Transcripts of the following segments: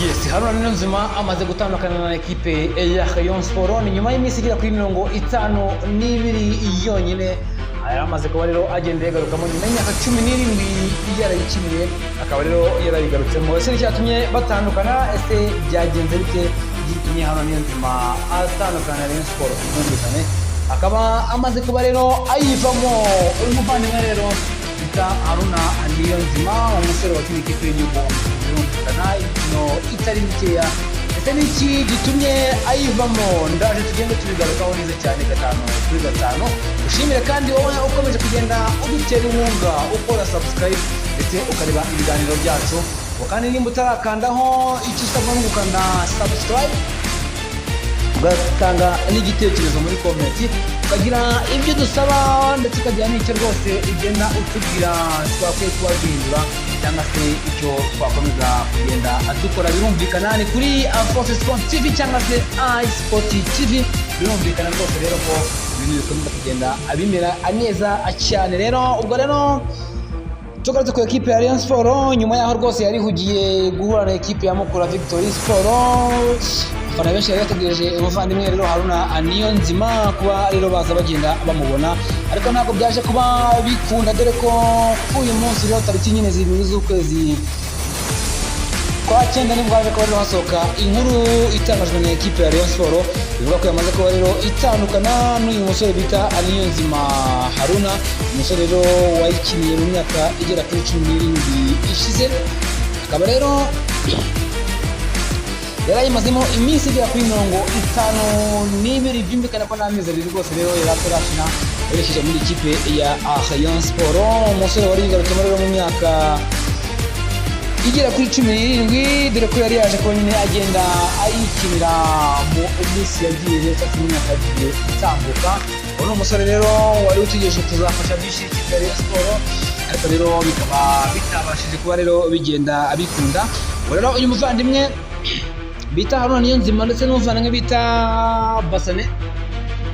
Yes, Haruna Niyonzima amaze gutandukana na ekipe ya Rayon Sport ni nyuma y'iminsi igera kuri 52 yonyine. Amaze kuba rero agenda yegarukamo nyuma y'imyaka 17 yarayikiniye, akaba rero yarayigarutsemo. Ese cyatumye batandukana, ese byagenze bite gitumye Haruna Niyonzima atandukana na Rayon Sport kumvikane, akaba amaze kuba rero ayivamo. Uyu muvandimwe rero bita Haruna Niyonzima, umusore wa ikipe y'igihugu birumvikana imikino itari mikeya. Ese ni iki gitumye ayivamo? Ndaje tugende tubigarukaho neza cyane gatanu kuri gatanu. Ushimire kandi wowe ukomeje kugenda udutera inkunga, ukora subscribe ndetse ukareba ibiganiro byacu, kandi nimba utarakandaho icyo usabwa no gukanda subscribe, ugatanga n'igitekerezo muri comment, ukagira ibyo dusaba ndetse ukagira n'icyo rwose ugenda utubwira twakwiye kuba duhindura cyangwa se icyo twakomeza kugenda dukora. Birumvikana ni kuri Force Sport TV cyangwa se iSport TV. Birumvikana rwose rero ko ibintu bikomeza kugenda abimera neza cyane. Rero ubwo rero tugarutse ku ekipe ya Rayon Sport, nyuma yaho rwose yari hugiye guhura na ekipe ya Mukura Victory Sport. Abafana benshi bari bategereje umuvandimwe rero Haruna Niyonzima kuba rero baza bagenda bamubona, ariko ntabwo byaje kuba bikunda, dore ko uyu munsi rero tariki nyine zibiri z'ukwezi kwa 9 nibwo haje kuba rero hasohoka inkuru itangajwe na ekipe ya Rayon Sport ivuga ko yamaze kuba rero itandukana n'uyu musore bita Niyonzima Haruna, umusore rero wayikiniye mu myaka igera kuri 17 ishize. Akaba rero yarayimazemo iminsi igera kuri 52, byumvikana ko n'amezi abiri rwose rero yaratorashina yerekeje muri ikipe ya Rayon Sport. Umusore wari yigarutsemo rero mu myaka igera kuri 17, dore ko yari yaje ko nyine agenda ayikinira mu minsi yagiye ndetse mu myaka yagiye itambuka. Uno umusore rero wari utegereje kuzafasha byinshi ikipe ya Rayon Sport, ariko rero bikaba bitabashije kuba rero bigenda bikunda. Rero uyu muvandimwe bita Haruna Niyonzima ndetse n'umuvandimwe bita Basane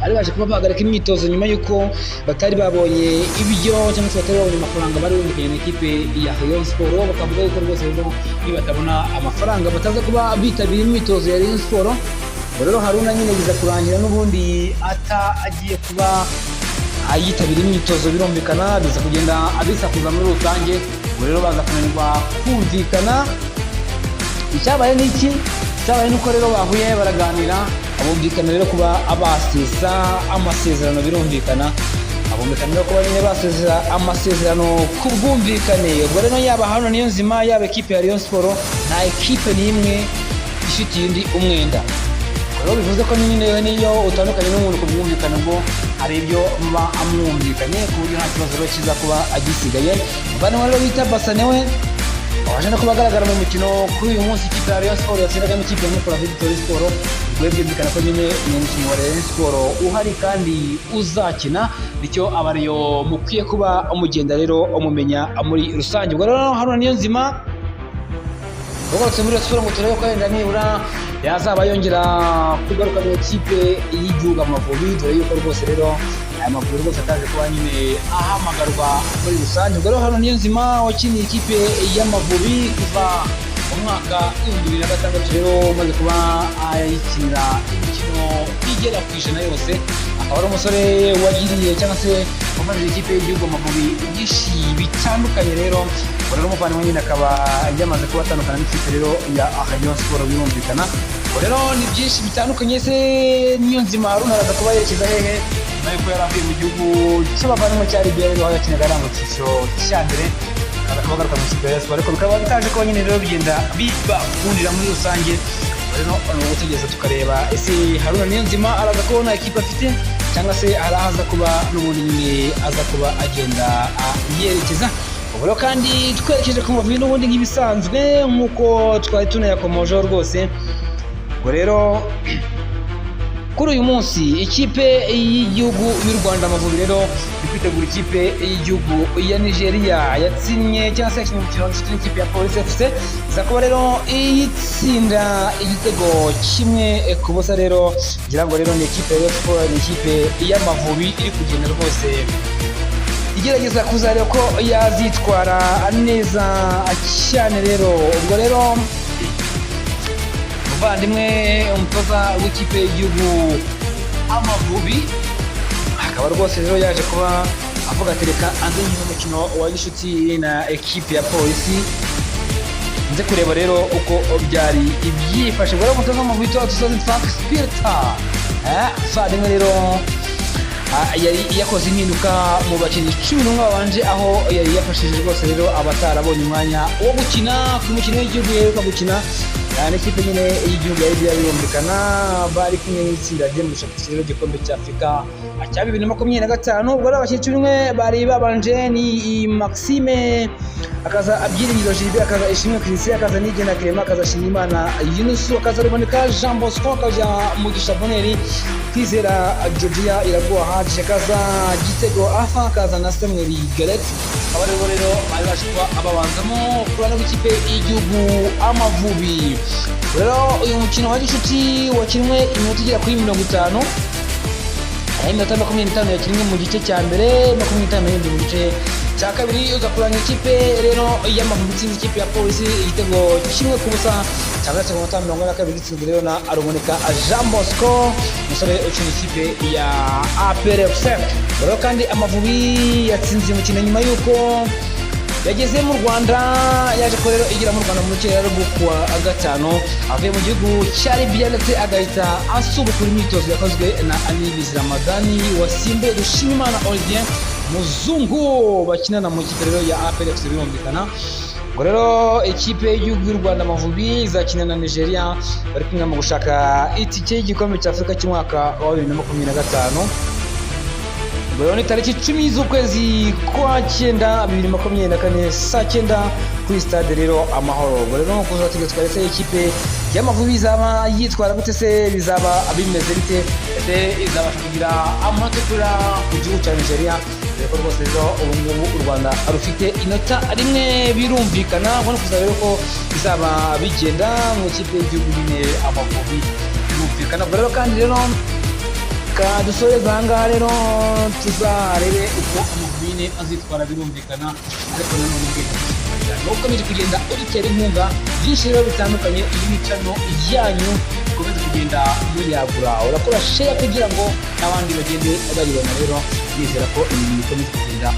ari baje kuba bahagarika imyitozo nyuma y'uko batari babonye ibyo cyangwa se batari babonye amafaranga bari bumvikanye na ekipe ya Rayon Sport. Bakavuga yuko rwose rero nibatabona amafaranga bataza kuba bitabira imyitozo ya Rayon Sport. Rero Haruna nyine biza kurangira n'ubundi agiye kuba ayitabira imyitozo. Birumvikana biza kugenda abisakuza muri rusange, rero baza kunanirwa kumvikana. Icyabaye n'iki? Cyabaye nuko rero bahuye baraganira, abumvikana rero kuba abasesa amasezerano. Birumvikana abumvikana rero kuba nyine basesa amasezerano ku bwumvikane. Ubwo rero yaba Haruna Niyonzima yaba ekipe ya Rayon Sport, nta ekipe n'imwe ifite indi umwenda. Rero bivuze ko nyine niyo utandukanye n'umuntu ku bwumvikane bwo hari ibyo muba amwumvikanye ku buryo nta kibazo rero kiza kuba agisigaye. Muvandimwe rero bita Basane we waje no kuba agaragara mu mukino kuri uyu munsi ikipe ya Rayon Sport yatsindagamo ikipe ya Mukura Victory Sport. Ubwo byumvikana ko nyine ni umukino wa Rayon Sport uhari kandi uzakina, bityo abariyo mukwiye kuba umugenda rero umumenya muri rusange. Ubwo rero Haruna Niyonzima ugarutse muri Rayon Sport ngo turebe ko yenda nibura yazaba yongera kugaruka mu ikipe y'igihugu Amavubi, dore yuko rwose rero aya Mavubi rwose ataje kuba nyine ahamagarwa muri rusange. Ubwo rero Haruna Niyonzima wakiniye ikipe y'Amavubi kuva mu mwaka 2006 rero umaze kuba ayikinira imikino igera ku ijana yose. Akaba ari umusore wagiriye cyangwa se wafashije ikipe y'igihugu Amavubi byinshi bitandukanye. Rero rero umuvandimwe nyine akaba yamaze kuba atandukana n'ikipe rero ya Rayon Sport. Birumvikana rero ni byinshi bitandukanye. Se Niyonzima Haruna araza kuba yerekeza hehe nyuma yuko yari avuye mu gihugu cy'abavandimwe cya Libya, rero yakinaga arangwa cyiciro cya mbere, akaza kuba agaruka mu ikipe ya Rayon Sport, ariko bikaba bitaje kuba nyine rero bigenda bibakundira muri rusange. Rero ni ugutegereza tukareba ese Haruna Niyonzima araza kubona ekipe afite cyangwa se araza kuba n'ubundi nyine aza kuba agenda yerekeza. Ubwo kandi twerekeje ku Mavubi n'ubundi nk'ibisanzwe nk'uko twari tunayakomojeho rwose. Ubwo rero kuri uyu munsi ikipe y'igihugu y'u Rwanda Amavubi rero iri kwitegura ikipe y'igihugu ya Nigeria yatsinye cyangwa se yakinnye umukino w'inshuti n'ikipe ya Police FC, iza kuba rero iyitsinda igitego 1-0. Rero ngira ngo rero ni ikipe ya Sport, ni ikipe y'Amavubi iri kugenda rwose igerageza kuzareba ko yazitwara neza cyane. Rero ubwo rero umuvandimwe umutoza w'ikipe y'igihugu Amavubi, akaba rwose rero yaje kuba avuga ati reka anze nyine umukino wa gishuti na ekipe ya polisi, nze kureba rero uko byari ibyifashe. Rero umutoza w'Amavubi tuzozi Frank Spirta umuvandimwe rero yari yakoze impinduka mu bakinnyi 11 babanje, aho yari yafashije rwose rero abatarabonye umwanya wo gukina ku mukino w'igihugu yeruka gukina n'ikipe nyine y'igihugu yari birumvikana, bari kumwe n'itsinda rye mu gushakira rero igikombe cya Afurika cya 2025. Ubwo rero abakinnyi 11 bari babanje ni Maxime, akaza Abyiringiro Gilbert, akaza Ishimwe Christian, akaza Nigena Clement, akaza Shimimana Yunusu, akaza Ruboneka Jean Bosco, akaza Mugisha Bonheur, Kwizera Georgia Iraguha Haji, akaza Gitego Afa, akaza na Samuel Garet. Aba rero bari baje kuba ababanzamo kurana w'ikipe y'igihugu Amavubi. Rero uyu mukino wa gishuti wakinwe iminota igera kuri 50, iminota 25 yakinwe mu gice cya mbere, 25 yindi mu gice cya kabiri, uza kuranga ikipe rero y'Amavubi itsinze ikipe ya polisi igitego 1-0 cyangwa se ku minota 42 gitsinzwe rero na Aruboneka Jean Bosco, umusore ukina ikipe ya APR FC. Rero kandi Amavubi yatsinze umukino nyuma y'uko yageze mu Rwanda, yaje ko rero igira mu Rwanda mu rukera rwo kuwa gatanu, avuye mu gihugu cya Libya ndetse agahita asubukura imyitozo yakozwe na Anibizi Ramadani wasimbuye Dushimimana Olivier Muzungu bakinana mu kipe rero ya APR FC birumvikana. Ngo rero ikipe y'igihugu y'u Rwanda Amavubi izakina na Nigeria, bari kumwe mu gushaka itike y'igikombe cya Afurika cy'umwaka wa 2025. Rero ni tariki 10 z'ukwezi kwa 9 2024 saa 9 kuri stade rero Amahoro. Rero kuzategetswe ese ikipe y'Amavubi izaba yitwara gute, se bizaba bimeze bite, ese izabasha kugira amatora ku gihugu cya Nigeria. Rero rwose rero ubu ngubu u Rwanda rufite inota rimwe birumvikana, ubona kuza rero ko bizaba bigenda mu ikipe y'igihugu nyine Amavubi birumvikana. Rero kandi rero dusoreza ahangaha rero tuzarebe uko Amavubi azitwara birumvikana, ariko nanone ukomeje kugenda uritera inkunga byinshi rero bitandukanye, iyi micano yanyu ukomeje kugenda muyagura, urakora share kugira ngo n'abandi bagende bayibona. Rero nizera ko ibi bikomeza kugenda